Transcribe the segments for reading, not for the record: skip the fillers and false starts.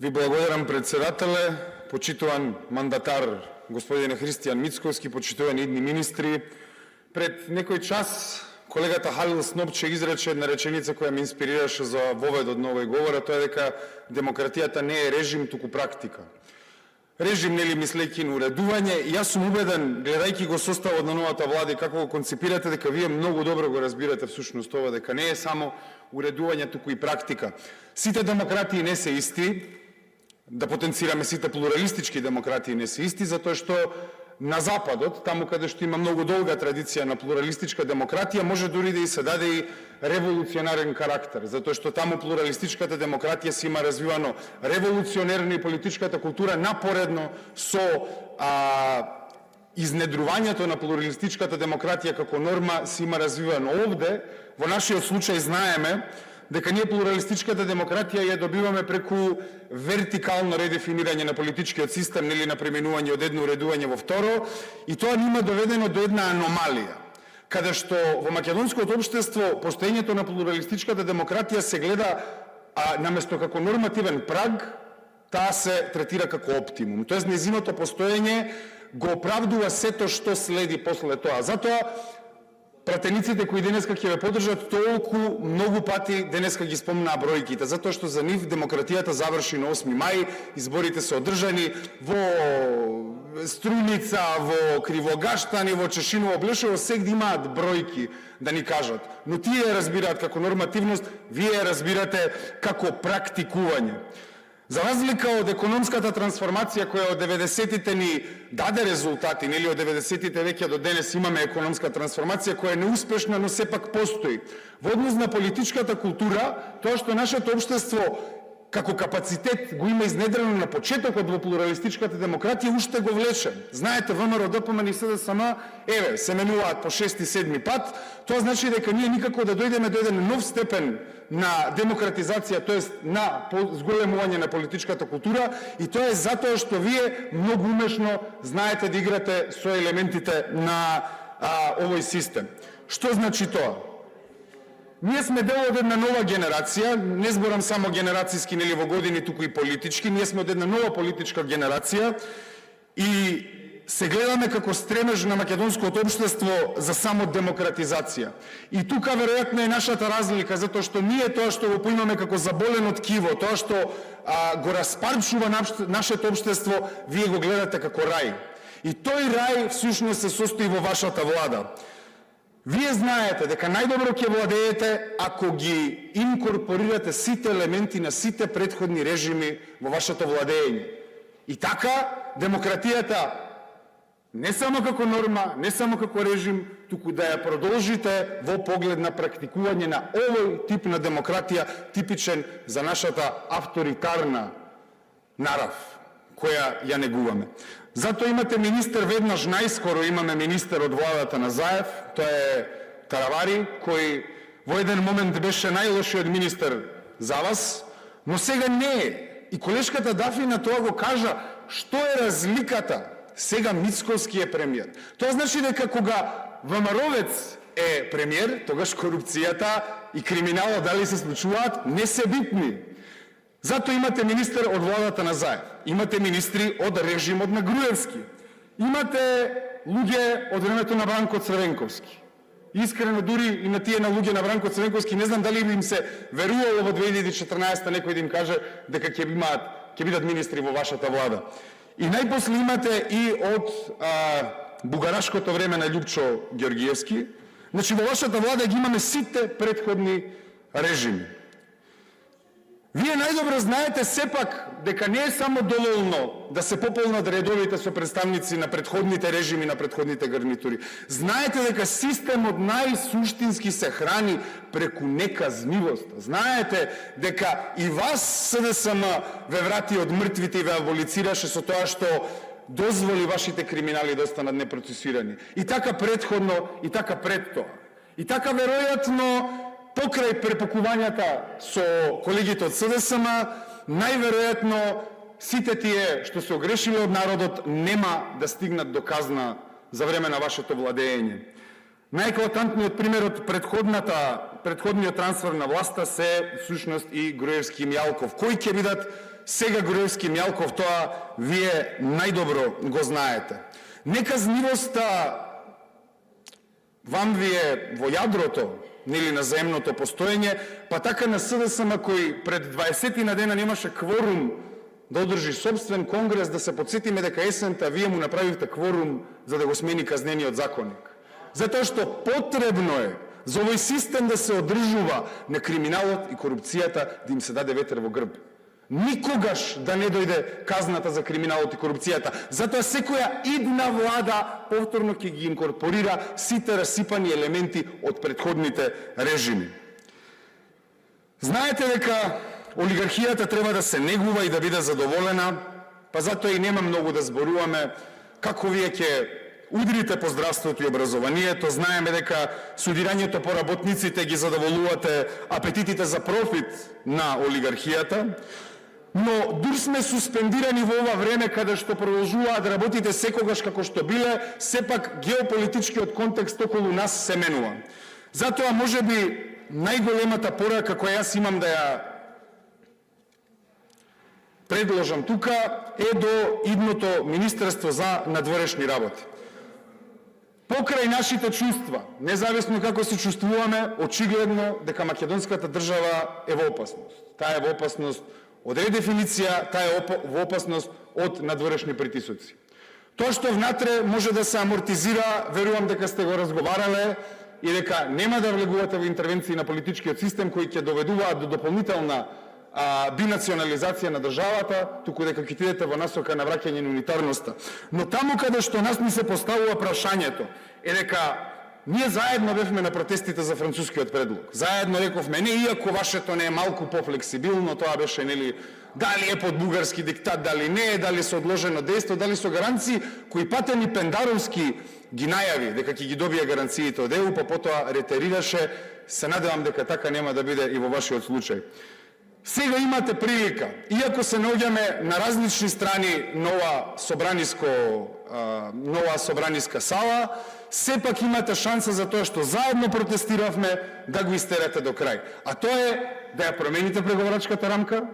Ви благодарам, председателе, почитуван мандатар господине Христијан Мицковски, почитувани идни министри. Пред некој час колегата Халил Снопче изрече една реченица која ме инспирираше за воведот на овој говор, а тоа е дека демократијата не е режим, туку практика. Режим, нели, мислејќи на уредување, и јас сум убеден, гледајќи го составот на новата влада и како го концепирате, дека вие многу добро го разбирате всушност ова, дека не е само уредување, туку и практика. Сите демократии не се исти, да потенцираме сите плуралистички демократии не се исти, затоа што на Западот, таму каде што има многу долга традиција на плуралистичка демократија, може дури да и се даде и револуционарен карактер, затоа што таму плуралистичката демократија се има развивано револуционерно и политичката култура напоредно со изнедрувањето на плуралистичката демократија како норма се има развивано. Овде, во нашиот случај, знаеме дека ние плуралистичката демократија ја добиваме преку вертикално редефинирање на политичкиот систем, нели, на преминување од едно уредување во второ, и тоа ни има доведено до една аномалија, каде што во македонското општество постоењето на плуралистичката демократија се гледа наместо како нормативен праг, таа се третира како оптимум. Тоест, незиното постоење го оправдува сето што следи после тоа. Затоа пратениците кои денеска ќе ве поддржат толку многу пати денеска ги спомнаа бројките, затоа што за нив демократијата заврши на 8 мај, изборите се одржани во Струница, во Кривогаштани, во Чешиново, Блешево, сегде имаат бројки да ни кажат. Но тие ја разбираат како нормативност, вие ја разбирате како практикување. За разлика од економската трансформација која од 90-тите ни даде резултати, нели, од 90-тите веќе до денес имаме економска трансформација која е неуспешна, но сепак постои. Во однос на политичката култура, тоа што нашето општество како капацитет го има изнедрено на почетокот во плуралистичката демократија, уште го влече. Знаете, ВМРО, ДПМН и СДСМ, еве, се менуваат по 6-7 пат, тоа значи дека ние никако да дојдеме до еден нов степен на демократизација, тоест на зголемување на политичката култура, и тоа е затоа што вие многу умешно знаете да играте со елементите на овој систем. Што значи тоа? Ние сме дел од една нова генерација, не зборам само генерацијски, нели, во години, туку и политички, ние сме од една нова политичка генерација и се гледаме како стремеж на македонското општество за само демократизација. И тука веројатно е нашата разлика, затоа што ние тоа што го поимаме како заболено ткиво, тоа што го распарчува нашето општество, вие го гледате како рај. И тој рај всушност се состои во вашата влада. Вие знаете дека најдобро ќе владеете ако ги инкорпорирате сите елементи на сите претходни режими во вашето владење. И така демократијата не само како норма, не само како режим, туку да ја продолжите во поглед на практикување на овој тип на демократија, типичен за нашата авторитарна нарав, која ја негуваме. Зато имате министер, веднаш најскоро имаме министер од владата на Заев, тоа е Таравари, кој во еден момент беше најлошиот министер за вас, но сега не е. И колешката Дафина тоа го кажа, што е разликата. Сега Мицковски е премиер. Тоа значи дека кога ВМРО-вец е премиер, тогаш корупцијата и криминалот дали се случуваат не се битни. Зато имате министер од владата на Заев, имате министри од режимот на Груевски, имате луѓе од времето на Бранко Црвенковски. Искрено, дури и на тие на луѓе на Бранко Црвенковски, не знам дали би им се верувало во 2014 некој да им каже дека ќе бидат министри во вашата влада. И најпосле имате и од бугарашкото време на Љупчо Ѓоргиевски. Значи, во вашата влада ги имаме сите претходни режими. Вие најдобро знаете сепак дека не е само доволно да се пополнат редовите со представници на претходните режими, на претходните гарнитури. Знаете дека системот најсуштински се храни преку неказнивост. Знаете дека и вас СДСМ ве врати од мртвите и ве аболицираше со тоа што дозволи вашите криминали да останат непроцесирани. И така претходно, и така пред тоа. И така веројатно покрај препакувањата со колегите од СДСМ, најверојатно сите тие што се огрешиле од народот нема да стигнат до казна за време на вашето владење. Најеклатантниот пример од претходниот трансфер на власта се всушност и Груевски и Мјалков. Кои ќе бидат сега Груевски, Мјалков, тоа вие најдобро го знаете. Неказнивоста вам ви е во јадрото, нели на земното постоење, па така на СДСМ кој пред 20 на дена немаше кворум да одржи собствен конгрес, да се подсетиме дека есента вие му направивте кворум за да го смени казнениот законник. Затоа што потребно е за овој систем да се одржува на криминалот и корупцијата, да им се даде ветер во грб. Никогаш да не дојде казната за криминалот и корупцијата. Затоа секоја идна влада повторно ќе ги инкорпорира сите расипани елементи од претходните режими. Знаете дека олигархијата треба да се негува и да биде задоволена, па затоа и нема многу да зборуваме како вие ќе удрите по здравството и образованието. Знаеме дека судирањето по работниците ги задоволувате апетитите за профит на олигархијата, но дур сме суспендирани во ова време каде што продолжуваат да работите секогаш како што биле, сепак геополитичкиот контекст околу нас се менува. Затоа можеби најголемата порака која јас имам да ја предложам тука е до идното Министерство за надворешни работи. Покрај нашите чувства, независно како се чувствуваме, очигледно дека македонската држава е во опасност. Таа е во опасност од редефиниција, таа е во опасност од надворешни притисоци. Тоа што внатре може да се амортизира, верувам дека сте го разговарале и дека нема да влегувате во интервенции на политичкиот систем кои ќе доведуваат до дополнителна бинационализација на државата, туку дека ќе идете во насока на враќање на унитарноста. Но таму каде што нас ни се поставува прашањето е дека ние заедно бевме на протестите за францускиот предлог. Заедно рековме не, иако вашето не е малку пофлексибилно, тоа беше нели дали е под бугарски диктат, дали не е, дали со одложено дејство, дали со гаранции кои Патени Пендаровски ги најави дека ќе ги добие гаранциите од ЕУ, па потоа ретерираше. Се надевам дека така нема да биде и во вашиот случај. Сега имате прилика, иако се наоѓаме на различни страни на ова собраниска сала, сепак имате шанса за тоа што заедно протестиравме да го истерате до крај. А тоа е да ја промените преговарачката рамка,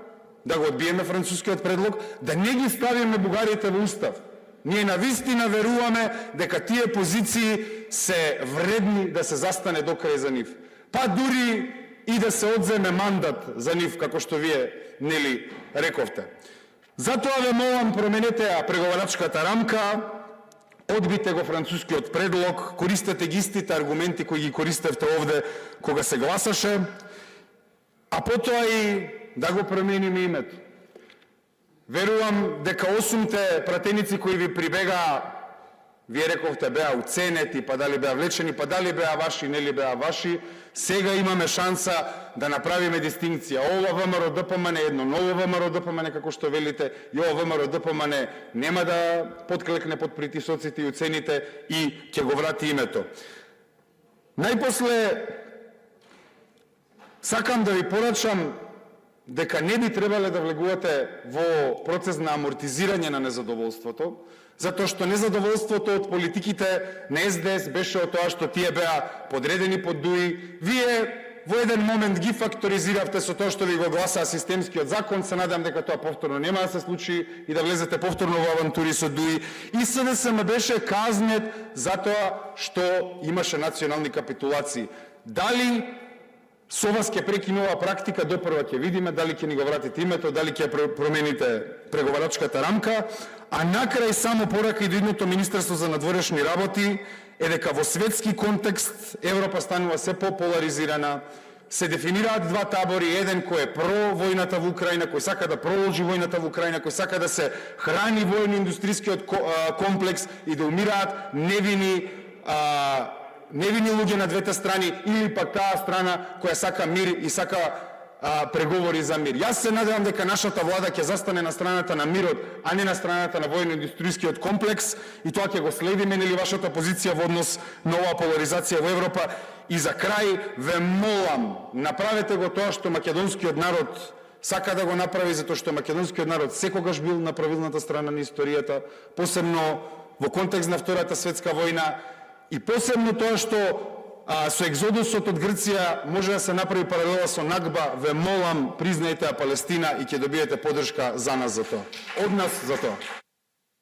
да го одбиеме францускиот предлог, да не ги ставиме бугарите во устав. Ние навистина веруваме дека тие позиции се вредни да се застане до крај за нив. Па дури и да се одземе мандат за нив, како што вие нели рековте. Затоа ве молам, променете преговарачката рамка, одбите го францускиот предлог, користете ги истите аргументи кои ги користевте овде кога се гласаше, а потоа и да го промениме името. Верувам дека 8 пратеници кои ви прибегаа, вие рековте беа уценети, па дали беа влечени, па дали беа ваши, нели беа ваши, сега имаме шанса да направиме дистинкција. Ова ВМРО ДПМН е едно ново ВМРО ДПМН, како што велите, и ова ВМРО ДПМН нема да подклекне под притисоците и уцените и ќе го врати името. Најпосле, сакам да ви порачам дека не би требале да влегувате во процес на амортизирање на незадоволството, затоа што незадоволството од политиките на СДС беше од тоа што тие беа подредени под ДУИ. Вие во еден момент ги факторизиравте со тоа што ви го гласаа системскиот закон. Се надам дека тоа повторно нема да се случи и да влезете повторно во авантури со ДУИ. И СДСМ беше казнет затоа што имаше национални капитулации. Дали со вас ќе прекине оваа практика, допрва ќе видиме дали ќе ни го вратите името, дали ќе промените преговарачката рамка, а накрај само порака и до идното Министерство за надворешни работи е дека во светски контекст Европа станува се по-поларизирана, се дефинираат два табори, еден кој е про војната во Украина, кој сака да продолжи војната во Украина, кој сака да се храни војно-индустријскиот комплекс и да умираат невини луѓе на двете страни, или пак таа страна која сака мир и сака преговори за мир. Јас се надевам дека нашата влада ќе застане на страната на мирот, а не на страната на војно-индустријскиот комплекс, и тоа ќе го следиме, нели вашата позиција во однос на оваа поларизација во Европа. И за крај ве молам, направете го тоа што македонскиот народ сака да го направи, затоа што македонскиот народ секогаш бил на правилната страна на историјата, посебно во контекст на Втората светска војна, и посебно тоа што со екзодусот од Грција може да се направи паралела со Нагба, ве молам, признајте Палестина и ќе добиете поддршка за нас за тоа. Од нас за тоа.